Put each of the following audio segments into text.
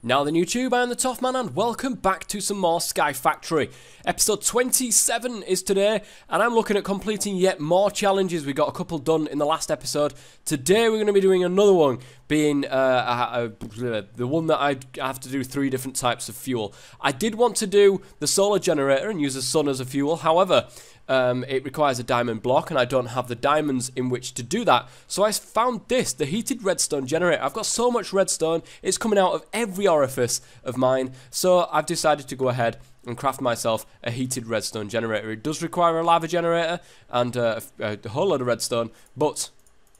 Now then YouTube, I am the Toffman and welcome back to some more Sky Factory. Episode 27 is today and I'm looking at completing yet more challenges. We got a couple done in the last episode. Today we're going to be doing another one, being the one that I have to do 3 different types of fuel. I did want to do the solar generator and use the sun as a fuel, however, it requires a diamond block and I don't have the diamonds in which to do that. So I found this, the heated redstone generator. I've got so much redstone, it's coming out of every orifice of mine. So I've decided to go ahead and craft myself a heated redstone generator. It does require a lava generator and a whole load of redstone, but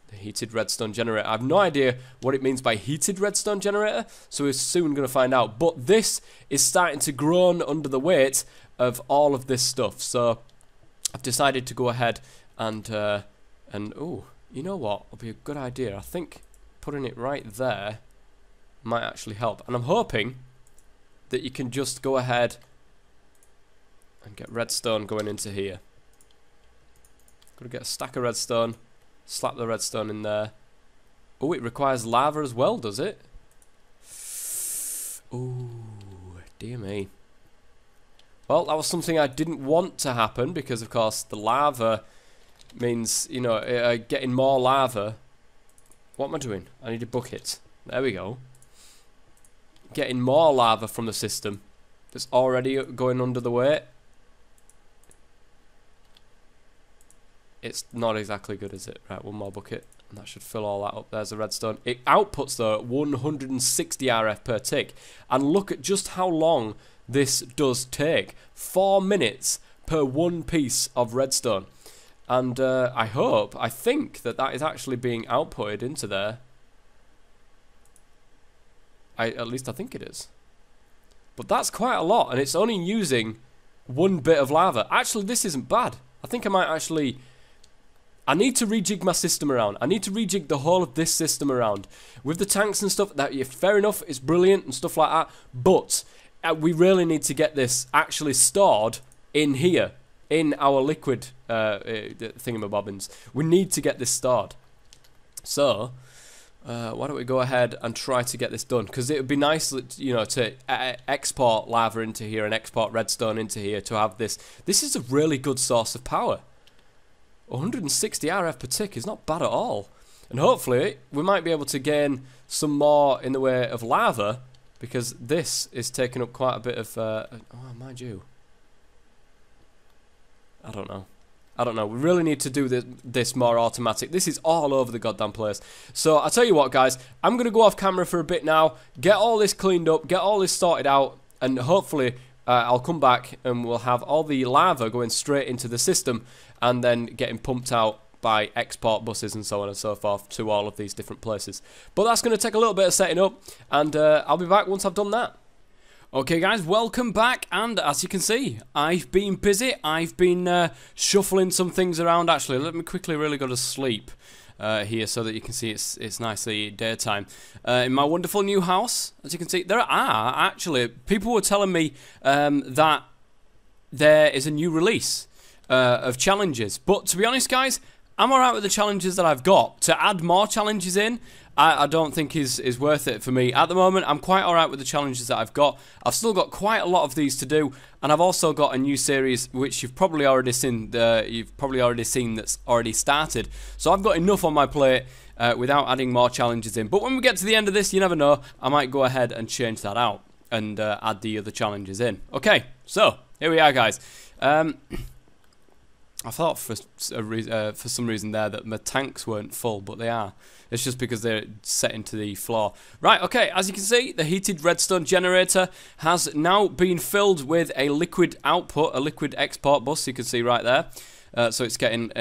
the heated redstone generator, I have no idea what it means by heated redstone generator, so we're soon going to find out. But this is starting to groan under the weight of all of this stuff. So I've decided to go ahead and oh, you know what? It'll be a good idea. I think putting it right there might actually help. And I'm hoping that you can just go ahead and get redstone going into here. Gotta get a stack of redstone, slap the redstone in there. Oh, it requires lava as well, does it? Oh, dear me. Well, that was something I didn't want to happen because, of course, the lava means, you know, getting more lava. What am I doing? I need a bucket. There we go. Getting more lava from the system that's already going under the weight. It's not exactly good, is it? Right, one more bucket. And that should fill all that up. There's the redstone. It outputs, though, 160 RF per tick. And look at just how long this does take. 4 minutes per one piece of redstone. And I think that is actually being outputted into there. At least I think it is. But that's quite a lot, and it's only using one bit of lava. Actually, this isn't bad. I think I might actually... I need to rejig my system around. I need to rejig the whole of this system around. With the tanks and stuff, that fair enough, it's brilliant and stuff like that. But we really need to get this actually stored in here, in our liquid thingamabobbins. We need to get this stored. So, why don't we go ahead and try to get this done? Because it would be nice, you know, to export lava into here and export redstone into here to have this. This is a really good source of power. 160 RF per tick is not bad at all. And hopefully, we might be able to gain some more in the way of lava, because this is taking up quite a bit of... oh, mind you. I don't know. I don't know. We really need to do this more automatic. This is all over the goddamn place. So, I'll tell you what, guys. I'm going to go off camera for a bit now, get all this cleaned up, get all this sorted out, and hopefully I'll come back and we'll have all the lava going straight into the system and then getting pumped out by export buses and so on and so forth to all of these different places. But that's going to take a little bit of setting up, and I'll be back once I've done that. Okay guys, welcome back, and as you can see, I've been busy. I've been shuffling some things around. Actually, let me quickly really go to sleep here so that you can see it's nicely daytime. In my wonderful new house, as you can see, there are actually, people were telling me that there is a new release of challenges. But to be honest, guys, I'm alright with the challenges that I've got. To add more challenges in, I don't think is worth it for me. At the moment, I'm quite alright with the challenges that I've got. I've still got quite a lot of these to do, and I've also got a new series which you've probably already seen. That's already started. So I've got enough on my plate without adding more challenges in. But when we get to the end of this, you never know, I might go ahead and change that out and add the other challenges in. Okay, so here we are, guys. I thought for some reason there that my tanks weren't full, but they are. It's just because they're set into the floor. Right, okay, as you can see, the heated redstone generator has now been filled with a liquid output, a liquid export bus, you can see right there. So it's getting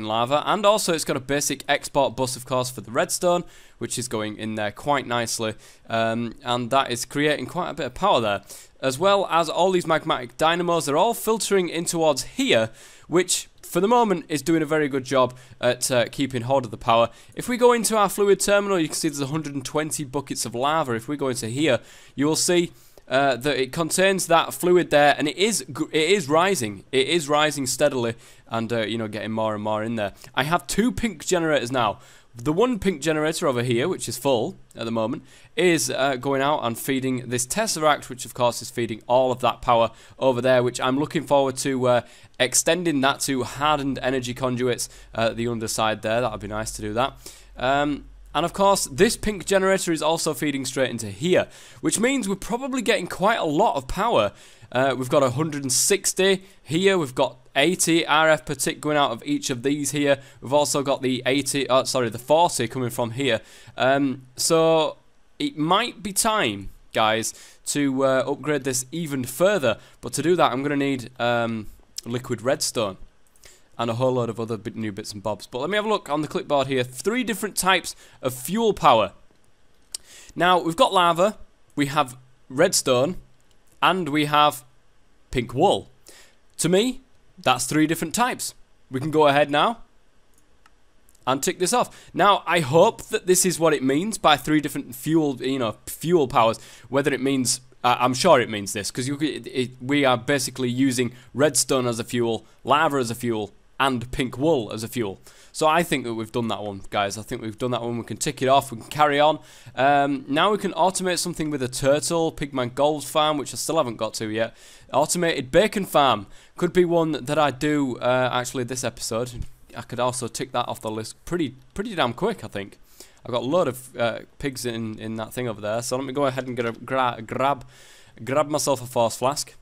lava, and also it's got a basic export bus, of course, for the redstone, which is going in there quite nicely, and that is creating quite a bit of power there, as well as all these magmatic dynamos. They're all filtering in towards here, which for the moment is doing a very good job at keeping hold of the power. If we go into our fluid terminal, you can see there's 120 buckets of lava. If we go into here, you will see that it contains that fluid there, and it is rising. It is rising steadily, and you know, getting more and more in there. I have 2 pink generators now. The one pink generator over here, which is full at the moment, is going out and feeding this Tesseract, which of course is feeding all of that power over there, which I'm looking forward to extending that to hardened energy conduits at the underside there. That would be nice to do that. And of course, this pink generator is also feeding straight into here, which means we're probably getting quite a lot of power. We've got 160 here, we've got 80 RF per tick going out of each of these here. We've also got the 40 coming from here. So it might be time, guys, to upgrade this even further. But to do that, I'm going to need liquid redstone and a whole load of other new bits and bobs. But let me have a look on the clipboard here. 3 different types of fuel power. Now, we've got lava, we have redstone, and we have pink wool. To me, that's 3 different types. We can go ahead now and tick this off. Now, I hope that this is what it means by 3 different fuel powers. Whether it means, I'm sure it means this, because we are basically using redstone as a fuel, lava as a fuel, and pink wool as a fuel. So I think that we've done that one, guys. I think we've done that one. We can tick it off. We can carry on. Now we can automate something with a turtle, Pigman Gold Farm, which I still haven't got to yet. Automated bacon farm could be one that I do actually this episode. I could also tick that off the list pretty damn quick, I think. I've got a load of pigs in that thing over there. So let me go ahead and get a grab myself a force flask,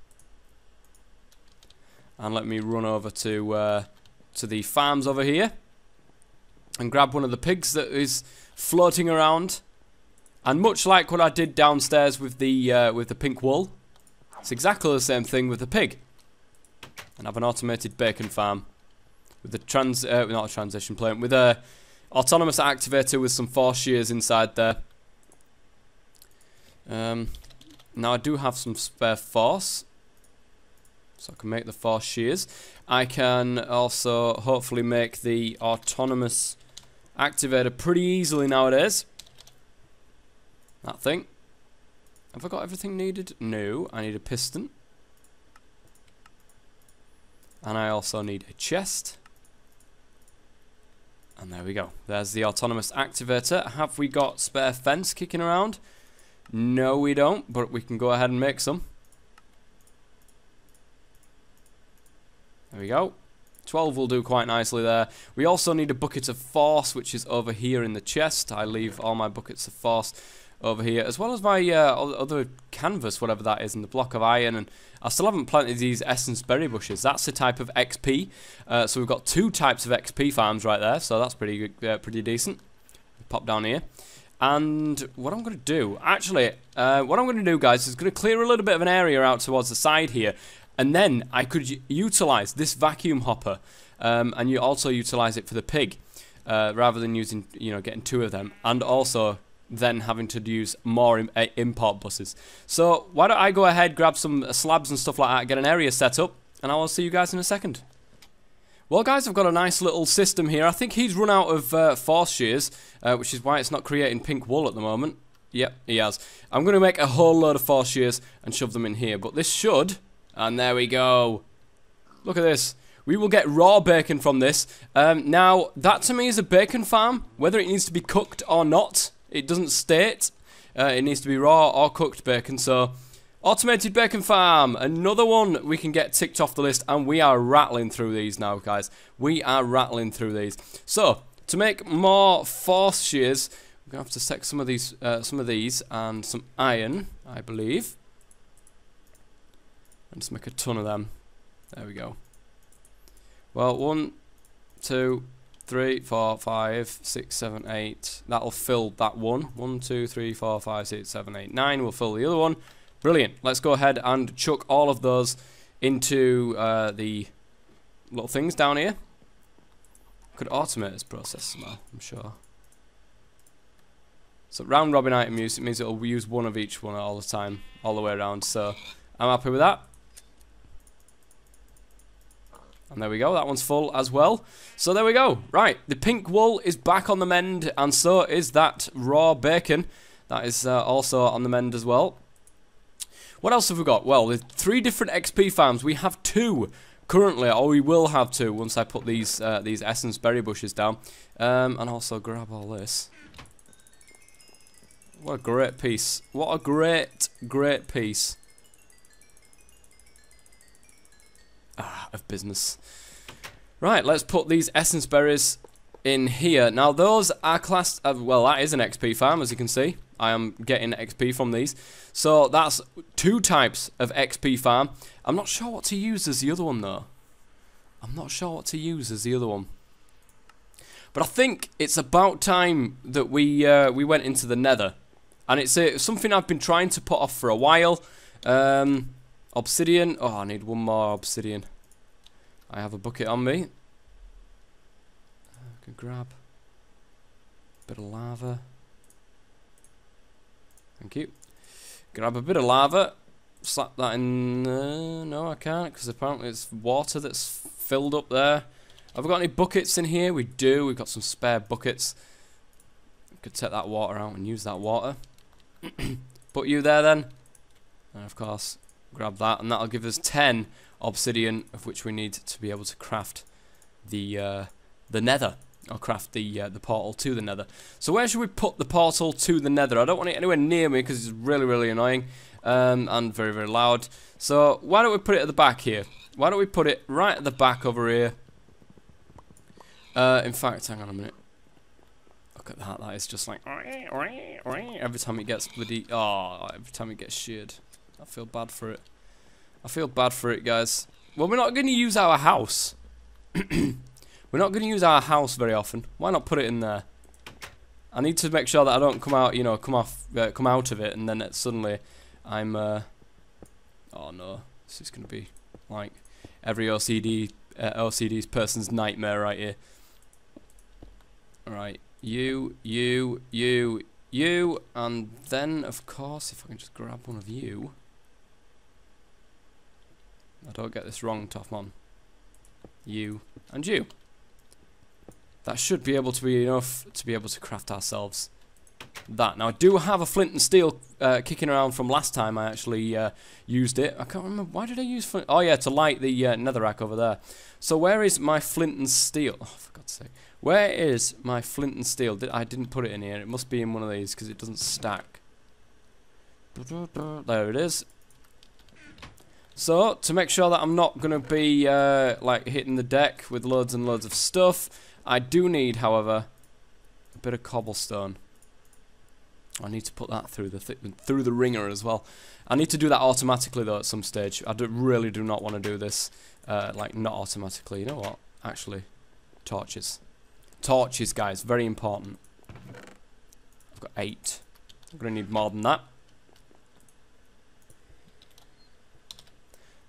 and let me run over to the farms over here and grab one of the pigs that is floating around. And much like what I did downstairs with the pink wool, it's exactly the same thing with the pig. And have an automated bacon farm with the not a transition plate, with a autonomous activator with some force shears inside there. Now I do have some spare force, so I can make the force shears. I can also hopefully make the autonomous activator pretty easily nowadays. That thing. Have I got everything needed? No, I need a piston. And I also need a chest. And there we go. There's the autonomous activator. Have we got spare fence kicking around? No, we don't, but we can go ahead and make some. There we go. 12 will do quite nicely there. We also need a bucket of force, which is over here in the chest. I leave all my buckets of force over here, as well as my other canvas, whatever that is, and the block of iron. And I still haven't planted these essence berry bushes. That's a type of XP. So we've got 2 types of XP farms right there. So that's pretty good, pretty decent. Pop down here. And what I'm going to do, actually, what I'm going to do, guys, is going to clear a little bit of an area out towards the side here. And then I could utilize this vacuum hopper, and you also utilize it for the pig, rather than using, getting 2 of them, and also then having to use more import buses. So why don't I go ahead, grab some slabs and stuff like that, get an area set up, and I will see you guys in a second. Well, guys, I've got a nice little system here. I think he's run out of force shears, which is why it's not creating pink wool at the moment. Yep, he has. I'm going to make a whole load of force shears and shove them in here, but this should... And there we go. Look at this. We will get raw bacon from this. Now, that to me is a bacon farm. Whether it needs to be cooked or not, it doesn't state. It needs to be raw or cooked bacon. So, automated bacon farm. Another one we can get ticked off the list. And we are rattling through these now, guys. We are rattling through these. So, to make more force shears, we're going to have to set some of these and some iron, I believe. And just make a ton of them. There we go. Well, 1, 2, 3, 4, 5, 6, 7, 8. That'll fill that one. 1, 2, 3, 4, 5, 6, 7, 8, 9 will fill the other one. Brilliant. Let's go ahead and chuck all of those into the little things down here. Could automate this process somehow, I'm sure. So round robin item use, it means it'll use one of each one all the time, all the way around. So I'm happy with that. And there we go, that one's full as well. So there we go. Right, the pink wool is back on the mend, and so is that raw bacon. That is also on the mend as well. What else have we got? Well, with 3 different XP farms, we have 2 currently, or we will have to once I put these essence berry bushes down, and also grab all this. What a great piece! What a great piece of business. Right, let's put these essence berries in here. Now those are classed, well, that is an XP farm, as you can see. I am getting XP from these. So that's 2 types of XP farm. I'm not sure what to use as the other one though. I'm not sure what to use as the other one. But I think it's about time that we went into the nether. And it's something I've been trying to put off for a while. Obsidian. Oh, I need one more obsidian. I have a bucket on me. I can grab a bit of lava. Thank you. Grab a bit of lava. Slap that in. No, I can't, because apparently it's water that's filled up there. Have we got any buckets in here? We do. We've got some spare buckets. We could take that water out and use that water. Put you there then. And of course, grab that, and that'll give us 10 obsidian, of which we need to be able to craft the nether, or craft the portal to the nether. So where should we put the portal to the nether? I don't want it anywhere near me because it's really annoying and very loud. So why don't we put it at the back here? Why don't we put it right at the back over here? In fact, hang on a minute. Look at that. That is just like every time it gets bloody. Oh, every time it gets sheared. I feel bad for it. I feel bad for it, guys. Well, we're not going to use our house. We're not going to use our house very often. Why not put it in there? I need to make sure that I don't come out, you know, come out of it, and then suddenly I'm. Oh no, this is going to be like every OCD's person's nightmare right here. All right, you, and then of course, if I can just grab one of you. I don't get this wrong, Toffmon. You and you. That should be able to be enough to be able to craft ourselves that. Now I do have a flint and steel kicking around from last time I actually used it. I can't remember, why did I use flint? Oh yeah, to light the netherrack over there. So where is my flint and steel? Oh, for God's sake. Where is my flint and steel? I didn't put it in here. It must be in one of these because it doesn't stack. There it is. So, to make sure that I'm not going to be like hitting the deck with loads and loads of stuff, I do need, however, a bit of cobblestone. I need to put that through the ringer as well. I need to do that automatically though at some stage. I really do not want to do this like not automatically. You know what? Actually, torches. Torches, guys, very important. I've got 8. I'm going to need more than that.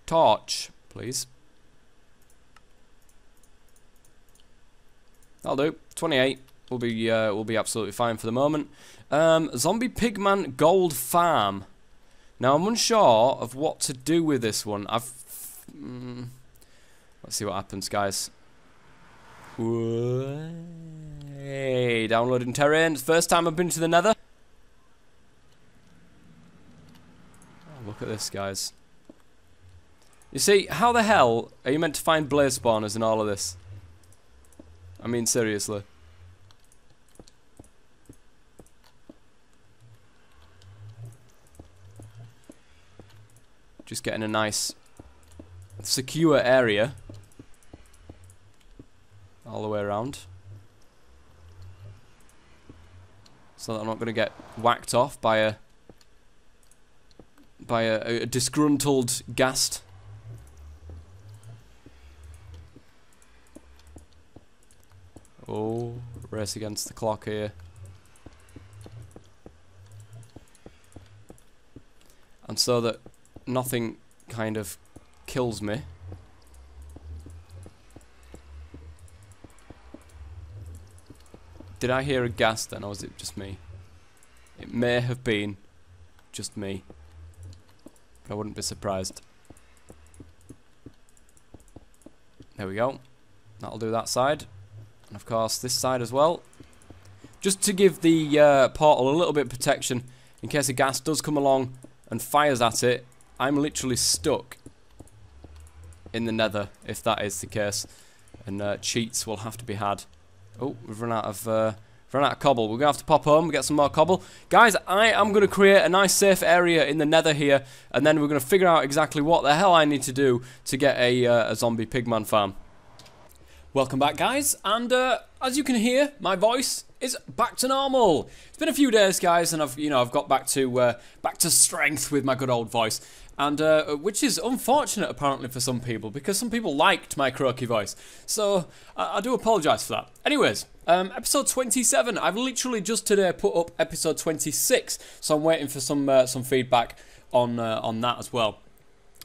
Torch, please. That'll do. 28 will be absolutely fine for the moment. Zombie Pigman Gold Farm. Now I'm unsure of what to do with this one. Let's see what happens, guys. Hey, downloading terrain. First time I've been to the Nether. Oh, look at this, guys. You see, how the hell are you meant to find blaze spawners in all of this? I mean, seriously. Just getting a nice, secure area all the way around, so that I'm not going to get whacked off by a disgruntled ghast. Oh, race against the clock here. And so that nothing kind of kills me. Did I hear a ghast then, or was it just me? It may have been just me, but I wouldn't be surprised. There we go. That'll do that side. And of course this side as well. Just to give the portal a little bit of protection in case a ghast does come along and fires at it. I'm literally stuck in the nether, if that is the case. And cheats will have to be had. Oh, we've run out of cobble. We're going to have to pop home and get some more cobble. Guys, I am going to create a nice safe area in the nether here, and then we're going to figure out exactly what the hell I need to do to get a zombie pigman farm. Welcome back, guys, and as you can hear, my voice is back to normal. It's been a few days, guys, and I've got back to strength with my good old voice, and which is unfortunate apparently for some people, because some people liked my croaky voice. So I do apologise for that. Anyways, episode 27. I've literally just today put up episode 26, so I'm waiting for some feedback on that as well.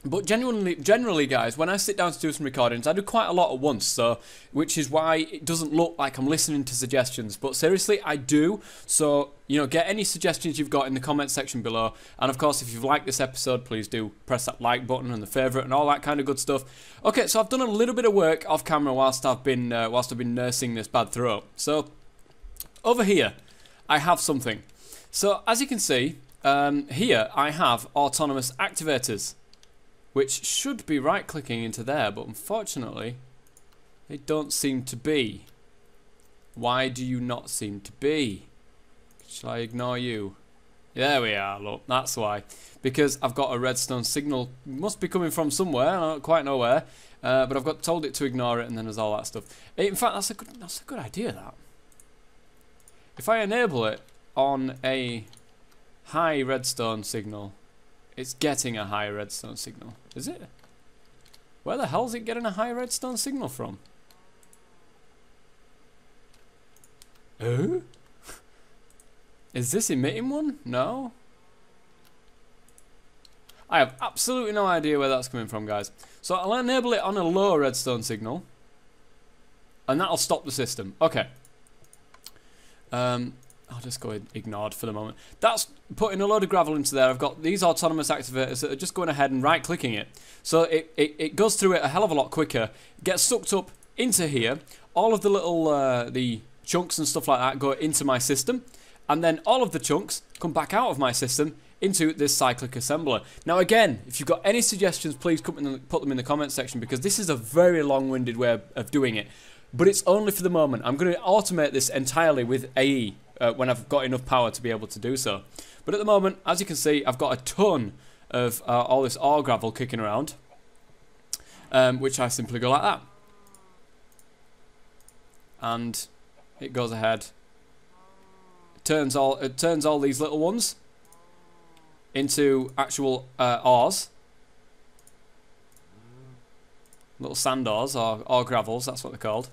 But generally, guys, when I sit down to do some recordings, I do quite a lot at once, so which is why it doesn't look like I'm listening to suggestions. But seriously, I do. So, get any suggestions you've got in the comment section below. And of course, if you've liked this episode, please do press that like button and the favourite and all that kind of good stuff. Okay, so I've done a little bit of work off camera whilst I've been nursing this bad throat. So, over here, I have something. So, as you can see, here I have autonomous activators, which should be right-clicking into there, but unfortunately, they don't seem to be. Why do you not seem to be? Shall I ignore you? There we are, look, that's why. Because I've got a redstone signal, must be coming from somewhere, I don't quite know where, but I've got told it to ignore it, and then there's all that stuff. In fact, that's a good idea, that. If I enable it on a high redstone signal, it's getting a high redstone signal. Is it? Where the hell is it getting a high redstone signal from? Oh? Is this emitting one? No? I have absolutely no idea where that's coming from, guys. So I'll enable it on a low redstone signal, and that'll stop the system. Okay. I'll just go ignored for the moment. That's putting a load of gravel into there. I've got these autonomous activators that are just going ahead and right-clicking it. So it goes through it a hell of a lot quicker, gets sucked up into here. All of the little the chunks and stuff like that go into my system, and then all of the chunks come back out of my system into this cyclic assembler. Now again, if you've got any suggestions, please put them in the comment section, because this is a very long-winded way of doing it. But it's only for the moment. I'm going to automate this entirely with AE. When I've got enough power to be able to do so. But at the moment, as you can see, I've got a ton of all this ore gravel kicking around, which I simply go like that. And it goes ahead. It turns all these little ones into actual ores. Little sand ores, or ore gravels, that's what they're called.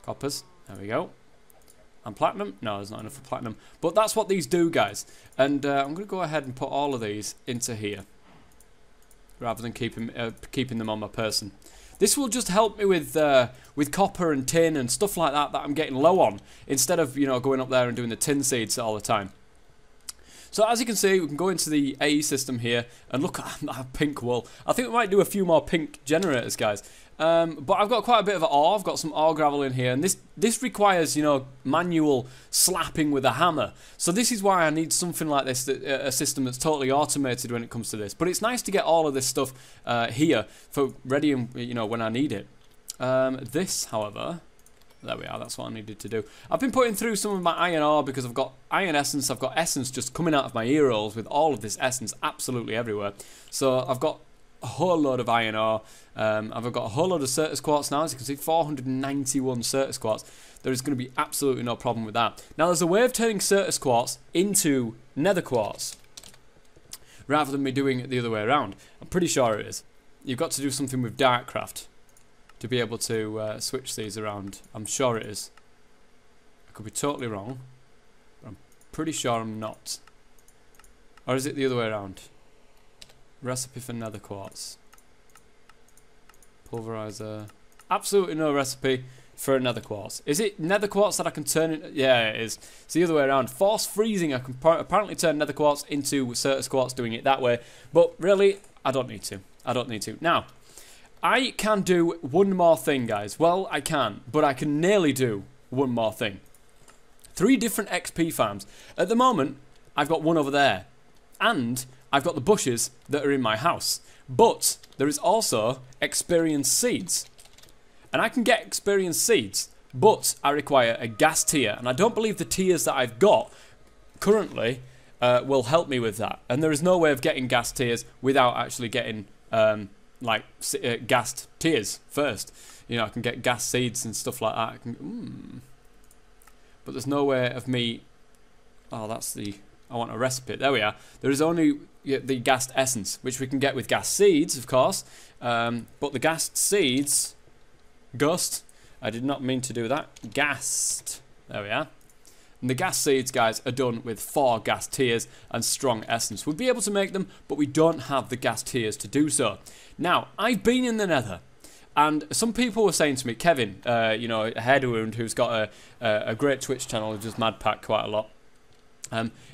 Coppers, there we go. And platinum? No, there's not enough for platinum. But that's what these do, guys. And I'm going to go ahead and put all of these into here, rather than keeping them on my person. This will just help me with copper and tin and stuff like that I'm getting low on, instead of going up there and doing the tin seeds all the time. So as you can see, we can go into the AE system here and look at that pink wool. I think we might do a few more pink generators, guys. But I've got quite a bit of ore. I've got some ore gravel in here, and this requires manual slapping with a hammer. So this is why I need something like this, a system that's totally automated when it comes to this. But it's nice to get all of this stuff here for ready, when I need it. This, however. There we are, that's what I needed to do. I've been putting through some of my iron ore because I've got iron essence, I've got essence just coming out of my ear holes with all of this essence absolutely everywhere. So I've got a whole load of iron ore, I've got a whole load of Certus quartz now, as you can see, 491 Certus quartz. There is going to be absolutely no problem with that. Now there's a way of turning Certus quartz into nether quartz, rather than me doing it the other way around. I'm pretty sure it is. You've got to do something with Darkcraft to be able to switch these around. I'm sure it is. I could be totally wrong, but I'm pretty sure I'm not. Or is it the other way around? Recipe for nether quartz. Pulverizer. Absolutely no recipe for nether quartz. Is it nether quartz that I can turn it? Yeah, it is. It's the other way around. Force freezing, I can apparently turn nether quartz into Certus quartz doing it that way. But really, I don't need to. I don't need to. Now, I can do one more thing, guys. Well, I can, but I can nearly do one more thing. 3 different XP farms. At the moment, I've got one over there. And I've got the bushes that are in my house. But there is also experience seeds. And I can get experience seeds, but I require a gas tier. And I don't believe the tiers that I've got currently will help me with that. And there is no way of getting gas tiers without actually getting gassed tiers first. You know, I can get gas seeds and stuff like that. But there's no way of me... Oh, that's the... I want a recipe. There we are. There is only the gassed essence, which we can get with gas seeds, of course. But the gassed seeds... Gust. I did not mean to do that. Gassed. There we are. And the gas seeds, guys, are done with 4 gas tiers and strong essence. We'll be able to make them, but we don't have the gas tiers to do so. Now, I've been in the Nether. And some people were saying to me, Kevin, you know, Headwound, who's got a great Twitch channel who does MadPack quite a lot.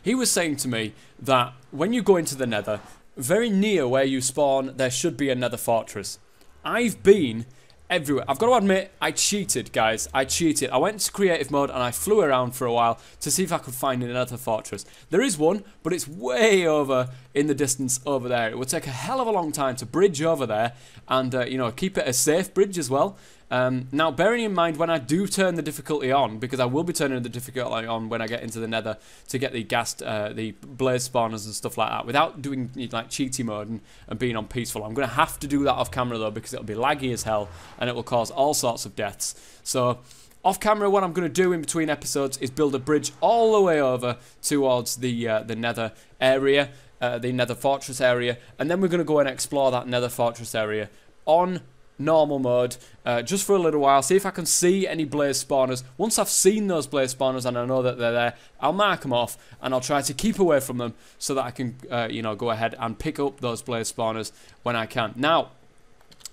He was saying to me that when you go into the Nether, very near where you spawn, there should be a Nether fortress. I've been everywhere. I've got to admit, I cheated, guys. I cheated. I went to creative mode and I flew around for a while to see if I could find another fortress. There is one, but it's way over in the distance over there. It would take a hell of a long time to bridge over there and, you know, keep it a safe bridge as well. Now, bearing in mind when I do turn the difficulty on, because I will be turning the difficulty on when I get into the Nether to get the gassed, the blaze spawners and stuff like that, without doing like cheaty mode and being on peaceful. I'm going to have to do that off camera though, because it'll be laggy as hell and it will cause all sorts of deaths. So, off camera, what I'm going to do in between episodes is build a bridge all the way over towards the Nether area, the Nether fortress area, and then we're going to go and explore that Nether fortress area on normal mode, just for a little while, see if I can see any blaze spawners. Once I've seen those blaze spawners and I know that they're there, I'll mark them off and I'll try to keep away from them so that I can, you know, go ahead and pick up those blaze spawners when I can. Now,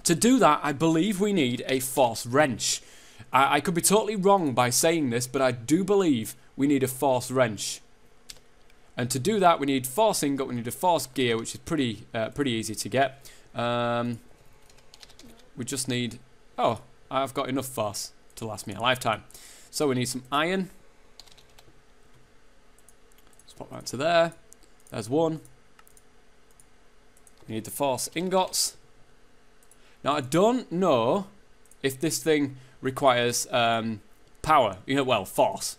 to do that, I believe we need a force wrench. I could be totally wrong by saying this, but I do believe we need a force wrench. And to do that, we need force ingot, we need a force gear, which is pretty easy to get. We just need... Oh, I've got enough force to last me a lifetime. So we need some iron. Let's pop that to there. There's one. We need the force ingots. Now, I don't know if this thing requires power. You know, well, force.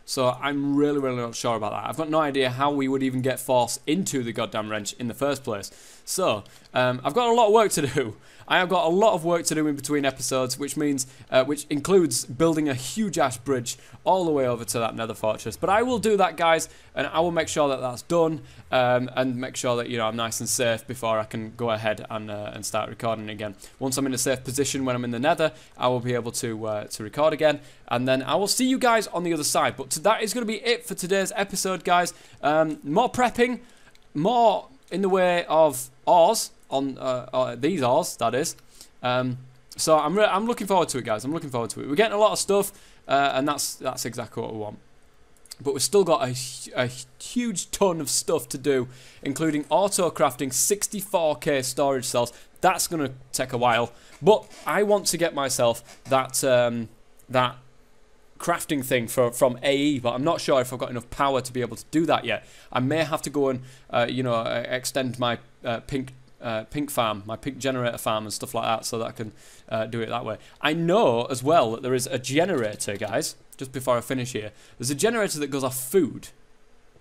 So I'm really not sure about that. I've got no idea how we would even get force into the goddamn wrench in the first place. So, I've got a lot of work to do. I have got a lot of work to do in between episodes, which means, which includes building a huge ash bridge all the way over to that Nether fortress. But I will do that, guys, and I will make sure that that's done, and make sure that, you know, I'm nice and safe before I can go ahead and start recording again. Once I'm in a safe position when I'm in the Nether, I will be able to record again, and then I will see you guys on the other side. But that is going to be it for today's episode, guys. More prepping, more in the way of ores on these ores, that is. So I'm looking forward to it, guys. I'm looking forward to it. We're getting a lot of stuff, and that's exactly what we want. But we've still got a huge ton of stuff to do, including auto crafting 64k storage cells. That's going to take a while, but I want to get myself that that crafting thing from AE, but I'm not sure if I've got enough power to be able to do that yet. I may have to go and you know, extend my pink farm, my pink generator farm and stuff like that, so that I can do it that way. I know as well that there is a generator, guys, just before I finish here. There's a generator that goes off food.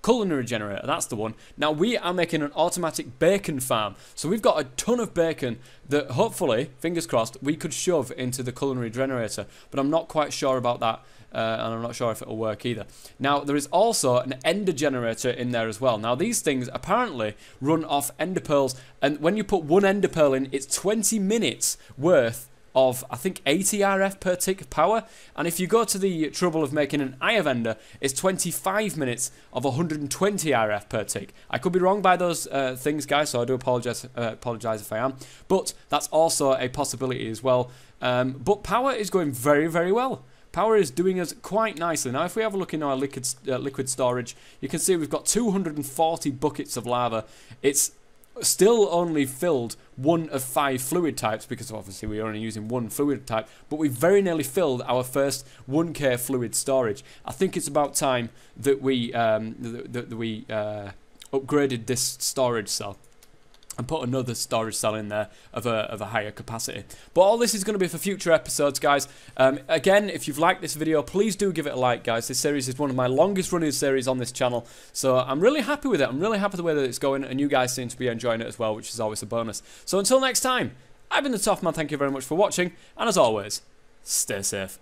Culinary generator, that's the one. Now we are making an automatic bacon farm, so we've got a ton of bacon that hopefully, fingers crossed, we could shove into the culinary generator, but I'm not quite sure about that, and I'm not sure if it'll work either. Now there is also an ender generator in there as well. Now these things apparently run off ender pearls, and when you put one ender pearl in, it's 20 minutes worth of, I think, 80 RF per tick power, and if you go to the trouble of making an Eye of Ender, it's 25 minutes of 120 RF per tick. I could be wrong by those things, guys, so I do apologise if I am, but that's also a possibility as well. But power is going very well. Power is doing us quite nicely. Now, if we have a look in our liquid storage, you can see we've got 240 buckets of lava. It's still only filled 1 of 5 fluid types, because obviously we're only using 1 fluid type, but we've very nearly filled our first 1k fluid storage. I think it's about time that we upgraded this storage cell and put another storage cell in there of a higher capacity. But all this is going to be for future episodes, guys. Again, if you've liked this video, please do give it a like, guys. This series is one of my longest running series on this channel, so I'm really happy with it. I'm really happy with the way that it's going, and you guys seem to be enjoying it as well, which is always a bonus. So until next time, I've been the Toffman. Thank you very much for watching, and as always, stay safe.